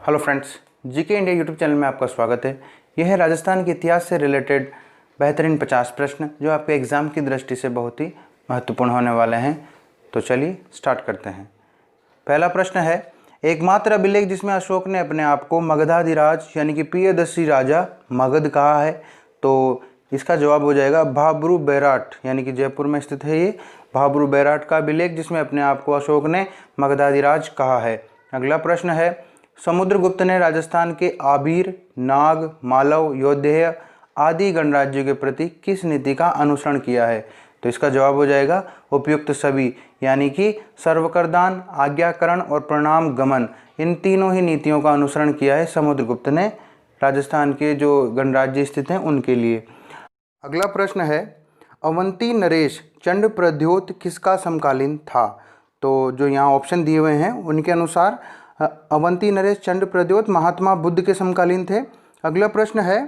Hello friends, GK India YouTube channel में आपका स्वागत है। यह है राजस्थान के इतिहास से रिलेटेड बेहतरीन 50 प्रश्न जो आपके एग्ज़ाम की दृष्टि से बहुत ही महत्वपूर्ण होने वाले हैं। तो चलिए स्टार्ट करते हैं। पहला प्रश्न है, एकमात्र अभिलेख जिसमें अशोक ने अपने आप को मगधाधिराज यानी कि प्रियदर्शी राजा मगध कहा है, तो इसका जवाब हो जाएगा भाब्रू बैराट, यानी कि जयपुर में स्थित है ये भाब्रू बैराट का अभिलेख जिसमें अपने आप को अशोक ने मगधाधिराज कहा है। अगला प्रश्न है, समुद्रगुप्त ने राजस्थान के आबीर, नाग, मालव, यौधेय आदि गणराज्यों के प्रति किस नीति का अनुसरण किया है? तो इसका जवाब हो जाएगा उपयुक्त सभी, यानी कि सर्वकरदान, आज्ञाकरण और प्रणाम गमन, इन तीनों ही नीतियों का अनुसरण किया है समुद्रगुप्त ने राजस्थान के जो गणराज्य स्थित हैं उनके लिए। अगला प्रश्न है, अवंती नरेश चंड प्रद्योत किसका समकालीन था? तो जो यहाँ ऑप्शन दिए हुए हैं उनके अनुसार अवंती नरेश चंड प्रद्योत महात्मा बुद्ध के समकालीन थे। अगला प्रश्न है,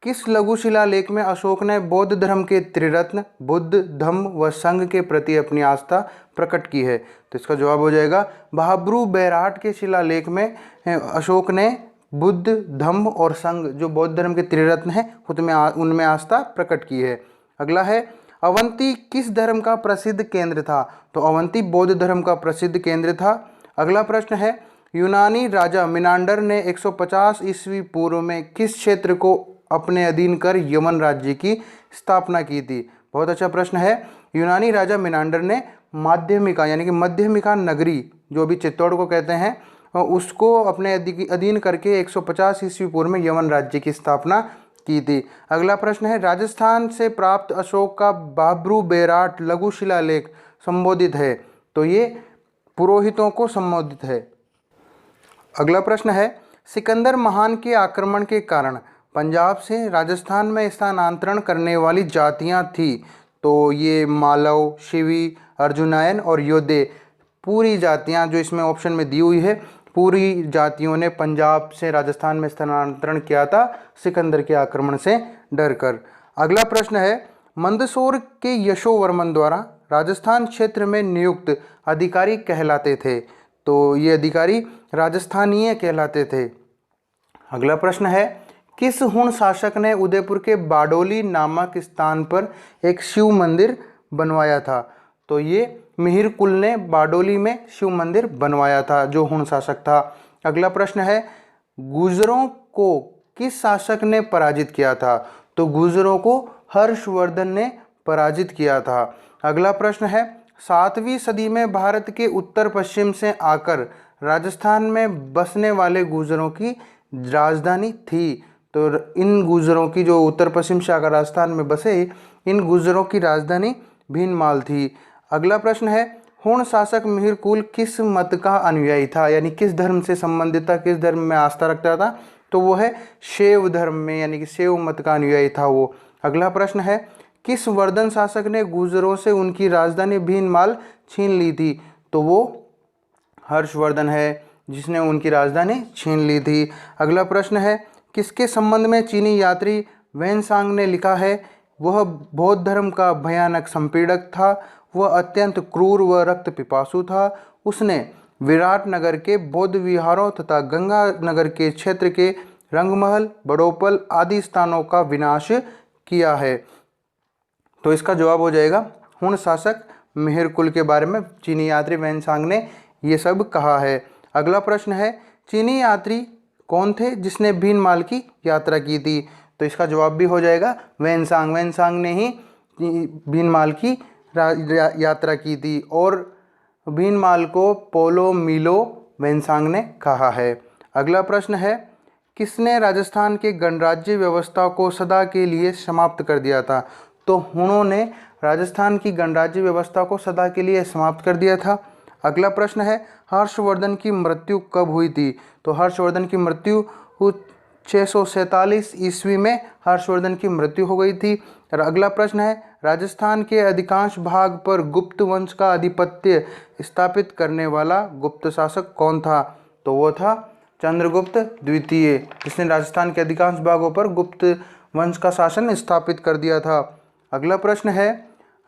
किस लघु शिलालेख में अशोक ने बौद्ध धर्म के त्रिरत्न बुद्ध, धम्म व संघ के प्रति अपनी आस्था प्रकट की है? तो इसका जवाब हो जाएगा भाब्रू बैराट के शिलालेख में अशोक ने बुद्ध, धम्म और संघ जो बौद्ध धर्म के त्रिरत्न हैं उनमें आस्था प्रकट की है। अगला है, अवंती किस धर्म का प्रसिद्ध केंद्र था? तो अवंती बौद्ध धर्म का प्रसिद्ध केंद्र था। अगला प्रश्न है, यूनानी राजा मिनांडर ने 150 ईस्वी पूर्व में किस क्षेत्र को अपने अधीन कर यमन राज्य की स्थापना की थी? बहुत अच्छा प्रश्न है। यूनानी राजा मिनांडर ने माध्यमिका यानी कि मध्यमिका नगरी जो भी चित्तौड़ को कहते हैं उसको अपने अधीन करके 150 ईस्वी पूर्व में यमन राज्य की स्थापना की थी। अगला प्रश्न है, राजस्थान से प्राप्त अशोक का भाब्रू बैराट लघु शिलालेख संबोधित है? तो ये पुरोहितों को संबोधित है। अगला प्रश्न है, सिकंदर महान के आक्रमण के कारण पंजाब से राजस्थान में स्थानांतरण करने वाली जातियां थी? तो ये मालव, शिवी, अर्जुनायन और योद्धे पूरी जातियां जो इसमें ऑप्शन में दी हुई है, पूरी जातियों ने पंजाब से राजस्थान में स्थानांतरण किया था सिकंदर के आक्रमण से डरकर। अगला प्रश्न है, मंदसौर के यशोवर्मन द्वारा राजस्थान क्षेत्र में नियुक्त अधिकारी कहलाते थे? तो ये अधिकारी राजस्थानीय कहलाते थे। अगला प्रश्न है, किस हुण शासक ने उदयपुर के बाडोली नामक स्थान पर एक शिव मंदिर बनवाया था? तो ये मिहिर कुल ने बाडोली में शिव मंदिर बनवाया था जो हुण शासक था। अगला प्रश्न है, गुर्जरों को किस शासक ने पराजित किया था? तो गुर्जरों को हर्षवर्धन ने पराजित किया था। अगला प्रश्न है, 7वीं सदी में भारत के उत्तर पश्चिम से आकर राजस्थान में बसने वाले गुर्जरों की राजधानी थी? तो इन गुर्जरों की जो उत्तर पश्चिम से आकर राजस्थान में बसे इन गुर्जरों की राजधानी भीनमाल थी। अगला प्रश्न है, हुण शासक मिहिर कुल किस मत का अनुयायी था? यानी किस धर्म से संबंधित था, किस धर्म में आस्था रखता था? तो वो है शैव धर्म में, यानी कि शैव मत का अनुयायी था वो। अगला प्रश्न है, किस वर्धन शासक ने गुर्जरों से उनकी राजधानी भीनमाल छीन ली थी? तो वो हर्षवर्धन है जिसने उनकी राजधानी छीन ली थी। अगला प्रश्न है, किसके संबंध में चीनी यात्री वैनसांग ने लिखा है? वह बौद्ध धर्म का भयानक संपीड़क था, वह अत्यंत क्रूर व रक्त पिपासु था, उसने विराटनगर के बौद्ध विहारों तथा गंगानगर के क्षेत्र के रंगमहल, बड़ोपल आदि स्थानों का विनाश किया है। तो इसका जवाब हो जाएगा हुण शासक मिहिर कुल के बारे में चीनी यात्री वैनसांग ने ये सब कहा है। अगला प्रश्न है, चीनी यात्री कौन थे जिसने भीनमाल की यात्रा की थी? तो इसका जवाब भी हो जाएगा वैनसांग। वैनसांग ने ही भीनमाल की यात्रा की थी और भीनमाल को पोलो मिलो वैनसांग ने कहा है। अगला प्रश्न है, किसने राजस्थान के गणराज्य व्यवस्था को सदा के लिए समाप्त कर दिया था? तो हुणों ने राजस्थान की गणराज्य व्यवस्था को सदा के लिए समाप्त कर दिया था। अगला प्रश्न है, हर्षवर्धन की मृत्यु कब हुई थी? तो हर्षवर्धन की मृत्यु 647 ईस्वी में हर्षवर्धन की मृत्यु हो गई थी। और अगला प्रश्न है, राजस्थान के अधिकांश भाग पर गुप्त वंश का आधिपत्य स्थापित करने वाला गुप्त शासक कौन था? तो वो था चंद्रगुप्त द्वितीय, जिसने राजस्थान के अधिकांश भागों पर गुप्त वंश का शासन स्थापित कर दिया था। अगला प्रश्न है,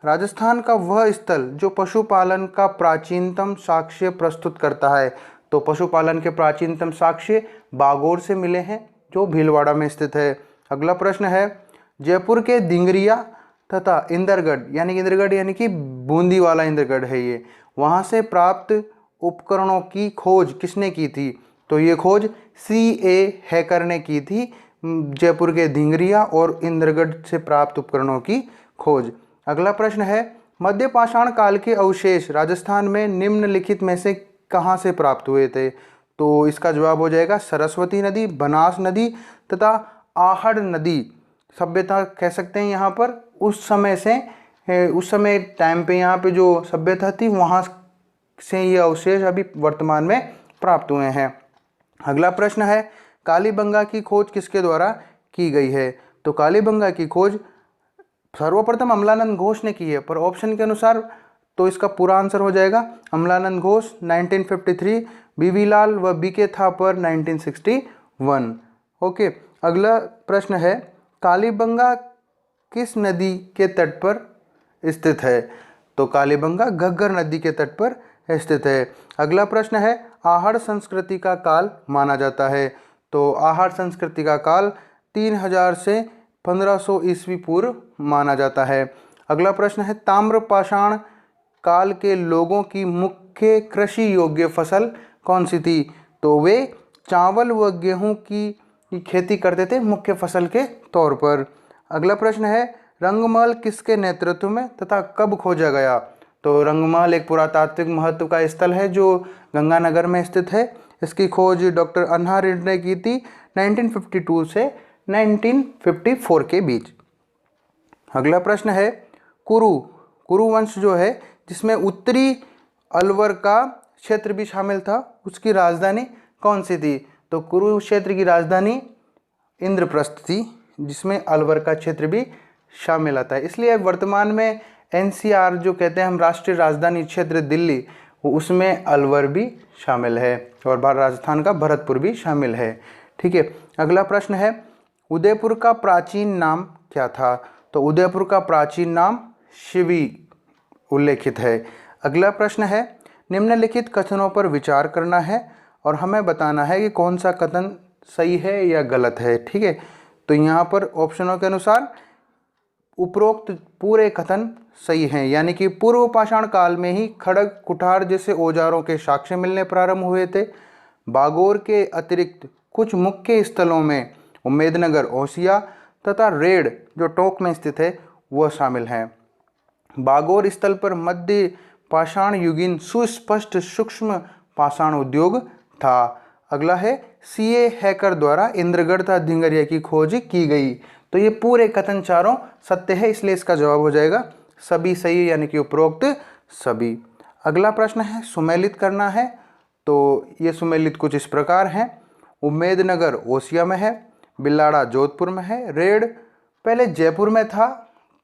राजस्थान का वह स्थल जो पशुपालन का प्राचीनतम साक्ष्य प्रस्तुत करता है? तो पशुपालन के प्राचीनतम साक्ष्य बागोर से मिले हैं जो भीलवाड़ा में स्थित है। अगला प्रश्न है, जयपुर के दिंगरिया तथा इंदरगढ़ यानी कि बूंदी वाला इंदरगढ़ है ये, वहाँ से प्राप्त उपकरणों की खोज किसने की थी? तो ये खोज C.A. हैकर ने की थी, जयपुर के धिंगरिया और इंद्रगढ़ से प्राप्त उपकरणों की खोज। अगला प्रश्न है, मध्य पाषाण काल के अवशेष राजस्थान में निम्नलिखित में से कहाँ से प्राप्त हुए थे? तो इसका जवाब हो जाएगा सरस्वती नदी, बनास नदी तथा आहड़ नदी सभ्यता कह सकते हैं। यहाँ पर उस समय टाइम पे यहाँ पे जो सभ्यता थी वहाँ से ये अवशेष अभी वर्तमान में प्राप्त हुए हैं। अगला प्रश्न है, कालीबंगा की खोज किसके द्वारा की गई है? तो कालीबंगा की खोज सर्वप्रथम अमलानंद घोष ने की है, पर ऑप्शन के अनुसार तो इसका पूरा आंसर हो जाएगा अमलानंद घोष 1953, बीवी लाल व बीके थापर 1961। ओके, अगला प्रश्न है, कालीबंगा किस नदी के तट पर स्थित है? तो कालीबंगा घग्गर नदी के तट पर स्थित है। अगला प्रश्न है, आहड़ संस्कृति का काल माना जाता है? तो आहड़ संस्कृति का काल 3000 से 1500 ईस्वी पूर्व माना जाता है। अगला प्रश्न है, ताम्रपाषाण काल के लोगों की मुख्य कृषि योग्य फसल कौन सी थी? तो वे चावल व गेहूं की खेती करते थे मुख्य फसल के तौर पर। अगला प्रश्न है, रंगमहल किसके नेतृत्व में तथा कब खोजा गया? तो रंगमहल एक पुरातात्विक महत्व का स्थल है जो गंगानगर में स्थित है। इसकी खोज डॉक्टर अन्ना रेड्डी ने की थी 1952 से 1954 के बीच। अगला प्रश्न है, कुरु वंश जो है जिसमें उत्तरी अलवर का क्षेत्र भी शामिल था, उसकी राजधानी कौन सी थी? तो कुरु क्षेत्र की राजधानी इंद्रप्रस्थ थी, जिसमें अलवर का क्षेत्र भी शामिल आता है। इसलिए वर्तमान में NCR जो कहते हैं हम राष्ट्रीय राजधानी क्षेत्र दिल्ली, उसमें अलवर भी शामिल है और राजस्थान का भरतपुर भी शामिल है। ठीक है, अगला प्रश्न है, उदयपुर का प्राचीन नाम क्या था? तो उदयपुर का प्राचीन नाम शिवी उल्लेखित है। अगला प्रश्न है, निम्नलिखित कथनों पर विचार करना है और हमें बताना है कि कौन सा कथन सही है या गलत है। ठीक है, तो यहाँ पर ऑप्शनों के अनुसार उपरोक्त पूरे कथन सही हैं, यानी कि पूर्व पाषाण काल में ही खड़ग कुठार जैसे औजारों के साक्ष्य मिलने प्रारंभ हुए थे। बागोर के अतिरिक्त कुछ मुख्य स्थलों में उम्मेदनगर, ओसिया तथा रेड जो टोंक में स्थित है वह शामिल हैं। बागोर स्थल पर मध्य पाषाण युगीन सुस्पष्ट सूक्ष्म पाषाण उद्योग था। अगला है, C.A. हैकर द्वारा इंद्रगढ़ तथा धिंगरिया की खोज की गई। तो ये पूरे कथन चारों सत्य है, इसलिए इसका जवाब हो जाएगा सभी सही, यानी कि उपरोक्त सभी। अगला प्रश्न है, सुमेलित करना है। तो ये सुमेलित कुछ इस प्रकार हैं, उम्मेदनगर ओसिया में है, बिलाड़ा जोधपुर में है, रेड पहले जयपुर में था,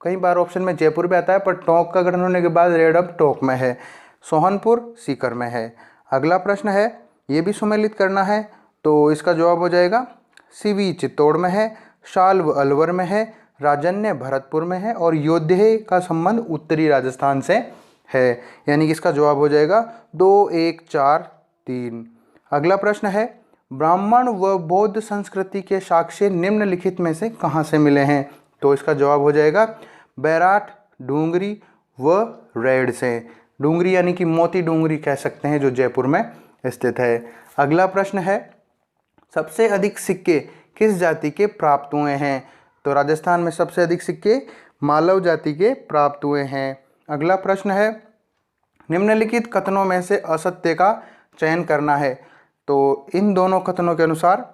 कई बार ऑप्शन में जयपुर भी आता है, पर टोंक का गठन होने के बाद रेड अब टोंक में है, सोहनपुर सीकर में है। अगला प्रश्न है, ये भी सुमेलित करना है, तो इसका जवाब हो जाएगा सीवी चित्तौड़ में है, शाल्व अलवर में है, राजन्य भरतपुर में है और योद्धे का संबंध उत्तरी राजस्थान से है, यानी कि इसका जवाब हो जाएगा 2, 1, 4, 3। अगला प्रश्न है, ब्राह्मण व बौद्ध संस्कृति के साक्ष्य निम्नलिखित में से कहाँ से मिले हैं? तो इसका जवाब हो जाएगा बैराट, डूंगरी व रेड से। डूंगरी यानी कि मोती डूंगरी कह सकते हैं जो जयपुर में स्थित है। अगला प्रश्न है, सबसे अधिक सिक्के किस जाति के प्राप्त हुए हैं? तो राजस्थान में सबसे अधिक सिक्के मालव जाति के प्राप्त हुए हैं। अगला प्रश्न है, निम्नलिखित कथनों में से असत्य का चयन करना है। तो इन दोनों कथनों के अनुसार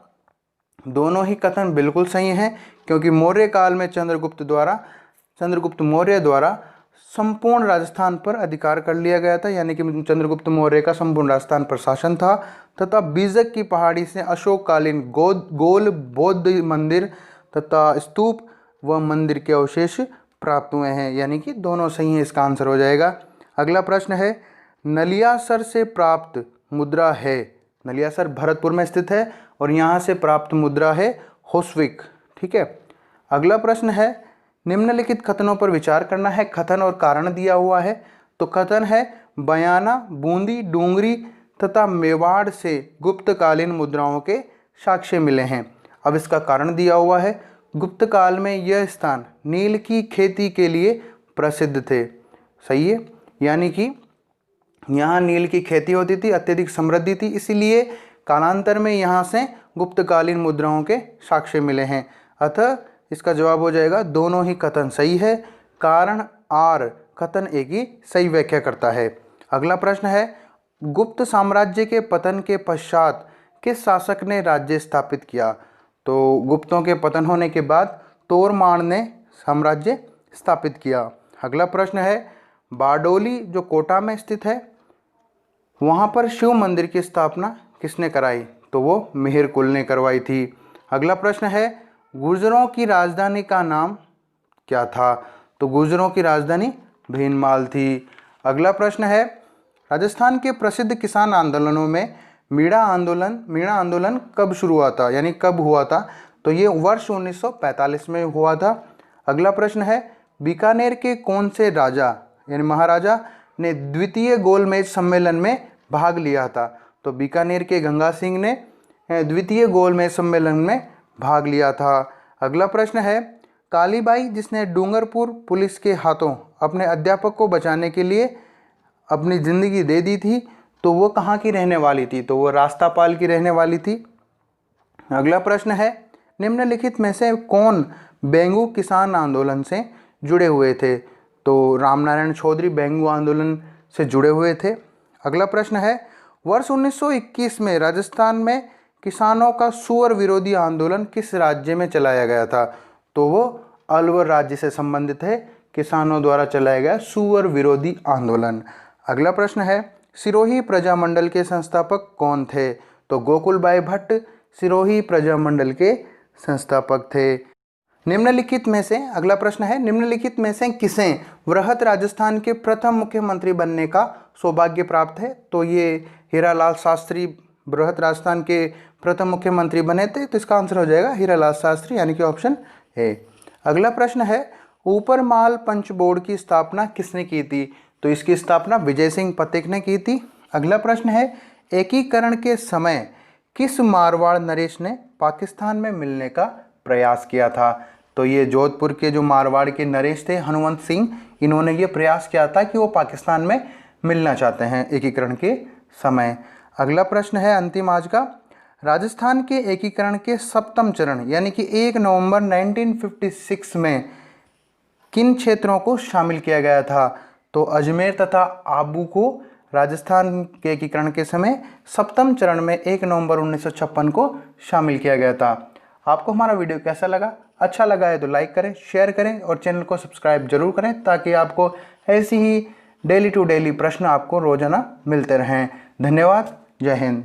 दोनों ही कथन बिल्कुल सही हैं, क्योंकि मौर्य काल में चंद्रगुप्त मौर्य द्वारा संपूर्ण राजस्थान पर अधिकार कर लिया गया था, यानी कि चंद्रगुप्त मौर्य का संपूर्ण राजस्थान पर शासन था, तथा बीजक की पहाड़ी से अशोककालीन गोल बौद्ध मंदिर तथा स्तूप व मंदिर के अवशेष प्राप्त हुए हैं, यानी कि दोनों सही हैं, इसका आंसर हो जाएगा। अगला प्रश्न है, नलियासर से प्राप्त मुद्रा है। नलियासर भरतपुर में स्थित है और यहाँ से प्राप्त मुद्रा है होस्विक। ठीक है, अगला प्रश्न है, निम्नलिखित कथनों पर विचार करना है, कथन और कारण दिया हुआ है। तो कथन है, बयाना, बूंदी, डूंगरी तथा मेवाड़ से गुप्तकालीन मुद्राओं के साक्ष्य मिले हैं। अब इसका कारण दिया हुआ है, गुप्त काल में यह स्थान नील की खेती के लिए प्रसिद्ध थे। सही है, यानी कि यहाँ नील की खेती होती थी, अत्यधिक समृद्धि थी, इसीलिए कालांतर में यहाँ से गुप्तकालीन मुद्राओं के साक्ष्य मिले हैं। अतः इसका जवाब हो जाएगा दोनों ही कथन सही है। कारण आर कथन एक ही सही व्याख्या करता है। अगला प्रश्न है, गुप्त साम्राज्य के पतन के पश्चात किस शासक ने राज्य स्थापित किया? तो गुप्तों के पतन होने के बाद तोरमान ने साम्राज्य स्थापित किया। अगला प्रश्न है, बारडोली जो कोटा में स्थित है, वहाँ पर शिव मंदिर की स्थापना किसने कराई? तो वो मिहिर कुल ने करवाई थी। अगला प्रश्न है, गुर्जरों की राजधानी का नाम क्या था? तो गुर्जरों की राजधानी भीनमाल थी। अगला प्रश्न है, राजस्थान के प्रसिद्ध किसान आंदोलनों में मीणा आंदोलन कब शुरू हुआ था, यानी कब हुआ था? तो ये वर्ष 1945 में हुआ था। अगला प्रश्न है, बीकानेर के कौन से राजा यानी महाराजा ने द्वितीय गोलमेज सम्मेलन में भाग लिया था? तो बीकानेर के गंगा सिंह ने द्वितीय गोलमेज सम्मेलन में भाग लिया था। अगला प्रश्न है, कालीबाई जिसने डूंगरपुर पुलिस के हाथों अपने अध्यापक को बचाने के लिए अपनी ज़िंदगी दे दी थी, तो वो कहाँ की रहने वाली थी? तो वो रास्तापाल की रहने वाली थी। अगला प्रश्न है, निम्नलिखित में से कौन बेंगू किसान आंदोलन से जुड़े हुए थे? तो रामनारायण चौधरी बेंगू आंदोलन से जुड़े हुए थे। अगला प्रश्न है, वर्ष 1921 में राजस्थान में किसानों का सुअर विरोधी आंदोलन किस राज्य में चलाया गया था? तो वो अलवर राज्य से संबंधित है, किसानों द्वारा चलाया गया सुअर विरोधी आंदोलन। अगला प्रश्न है, सिरोही प्रजामंडल के संस्थापक कौन थे? तो गोकुलबाई भट्ट सिरोही प्रजामंडल के संस्थापक थे। निम्नलिखित में से, अगला प्रश्न है, निम्नलिखित में से किसे वृहत राजस्थान के प्रथम मुख्यमंत्री बनने का सौभाग्य प्राप्त है? तो ये हीरालाल शास्त्री बृहत राजस्थान के प्रथम मुख्यमंत्री बने थे। तो इसका आंसर हो जाएगा हीरालाल शास्त्री, यानी कि ऑप्शन ए। अगला प्रश्न है, ऊपरमाल पंच बोर्ड की स्थापना किसने की थी? तो इसकी स्थापना विजय सिंह पथिक ने की थी। अगला प्रश्न है, एकीकरण के समय किस मारवाड़ नरेश ने पाकिस्तान में मिलने का प्रयास किया था? तो ये जोधपुर के जो मारवाड़ के नरेश थे हनुमंत सिंह, इन्होंने ये प्रयास किया था कि वो पाकिस्तान में मिलना चाहते हैं एकीकरण के समय। अगला प्रश्न है अंतिम आज का, राजस्थान के एकीकरण के सप्तम चरण यानी कि 1 नवंबर 1956 में किन क्षेत्रों को शामिल किया गया था? तो अजमेर तथा आबू को राजस्थान के एकीकरण के समय सप्तम चरण में 1 नवंबर 1956 को शामिल किया गया था। आपको हमारा वीडियो कैसा लगा? अच्छा लगा है तो लाइक करें, शेयर करें और चैनल को सब्सक्राइब जरूर करें, ताकि आपको ऐसी ही डेली टू डेली प्रश्न आपको रोजाना मिलते रहें। धन्यवाद। जय हिंद।